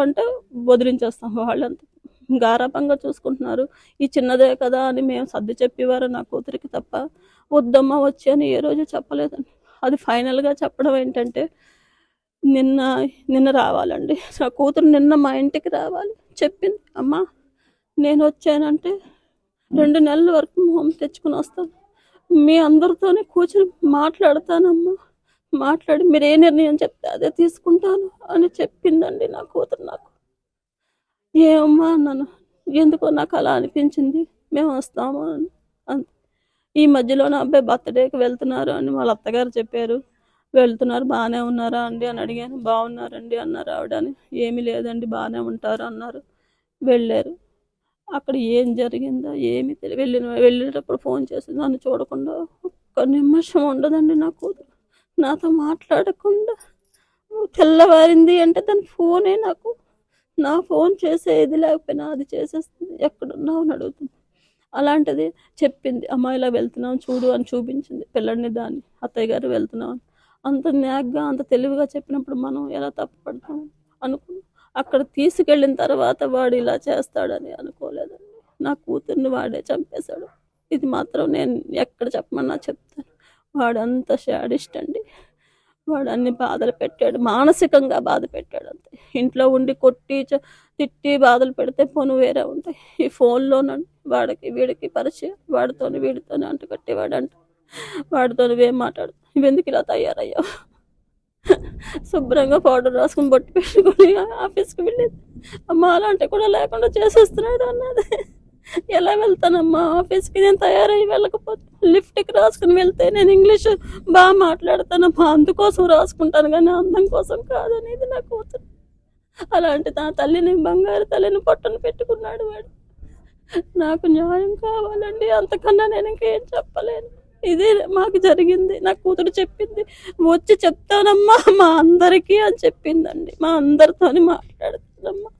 అంటే వదిలించేస్తాం. వాళ్ళంతా గారాబంగా చూసుకుంటున్నారు. ఈ చిన్నదే కదా అని మేము సర్ది చెప్పేవారు నా కూతురికి తప్ప, వద్దమ్మా వచ్చి అని ఏ రోజు చెప్పలేదండి. అది ఫైనల్‌గా చెప్పడం ఏంటంటే, నిన్న నిన్న రావాలండి. నా కూతురు నిన్న మా ఇంటికి రావాలి. చెప్పింది, అమ్మా నేనొచ్చానంటే 2 నెలల వరకు హోమ్ తెచ్చుకొనొస్తాను. మీ అందరితోని కూర్చొని మాట్లాడతానమ్మా. మాట్లాడి మీరే నిర్ణయం చెప్తే అదే తీసుకుంటాను అని చెప్పిందండి నా కూతురు నాకు. ఏమమ్మా అన్నాను. ఎందుకో నాకలా అనిపించింది. మేమొస్తాము అని. అంతే. ఈ మధ్యలో నా అబ్బాయి బర్త్‌డేకి వెళ్తున్నారు అని వాళ్ళ అత్తగారు చెప్పారు. వెళ్తున్నారు బానే ఉన్నారా అండి అని అడిగాను. బాగున్నారండి అన్నారు ఆవిడని. ఏమీ లేదండి బానే ఉంటారు అన్నారు. వెళ్ళారు. అక్కడ ఏం జరిగిందో ఏమీ వెళ్ళేటప్పుడు ఫోన్ చేసి నన్ను చూడకుండా ఒక్క నిమిషం ఉండదండి నా కూతురు. నాతో మాట్లాడకుండా తెల్లవారింది అంటే దాని ఫోనే నాకు. నా ఫోన్ చేసే ఇది లేకపోయినా అది చేసేస్తుంది. ఎక్కడున్నావు అని అడుగుతుంది. అలాంటిది చెప్పింది. అమ్మా ఇలా వెళ్తున్నాం చూడు అని చూపించింది పిల్లని దాన్ని. అత్తయ్య గారు వెళ్తున్నాం అని. అంత న్యాగ్గా అంత తెలివిగా చెప్పినప్పుడు మనం ఎలా తప్పుపడతాం అనుకున్నా. అక్కడ తీసుకెళ్ళిన తర్వాత వాడు ఇలా చేస్తాడని అనుకోలేదండి. నా కూతుర్ని వాడే చంపేశాడు. ఇది మాత్రం నేను ఎక్కడ చెప్పమన్నా చెప్తాను. వాడంత శాడిస్ట్ అండి. వాడు అన్ని బాధలు పెట్టాడు. మానసికంగా బాధ పెట్టాడు అంతే. ఇంట్లో ఉండి కొట్టి తిట్టి బాధలు పెడితే పోను వేరే ఉంటాయి. ఈ ఫోన్‌లోనండి వాడికి వీడికి పరిచయం. వాడితోని వీడితోని అంటకట్టేవాడంట. వాడితో నువ్వేం మాట్లాడతావు? నువ్వెందుకు ఇలా తయారయ్యావు? శుభ్రంగా పౌడర్ రాసుకొని బొట్టు పెట్టుకొని ఆఫీస్‌కి వెళ్ళేది. అమ్మ అలాంటివి కూడా లేకుండా చేసేస్తున్నాడు అన్నది. ఎలా వెళ్తానమ్మా ఆఫీస్‌కి నేను తయారయ్యి వెళ్ళకపోతే? లిఫ్ట్‌కి రాసుకొని వెళ్తే నేను ఇంగ్లీష్ మాట్లాడతానమ్మా. అందుకోసం రాసుకుంటాను గానీ అందం కోసం కాదనేది నా కూతురు. అలాంటి నా తల్లిని బంగారు తల్లిని పొట్టన పెట్టుకున్నాడు వాడు. నాకు న్యాయం కావాలండి. అంతకన్నా నేను ఇంకేం చెప్పలేను. ఇదే మాకు జరిగింది. నా కూతురు చెప్పింది. వచ్చి చెప్తానమ్మా మా అందరికీ అని చెప్పిందండి. మా అందరితోని మాట్లాడుతుందమ్మా.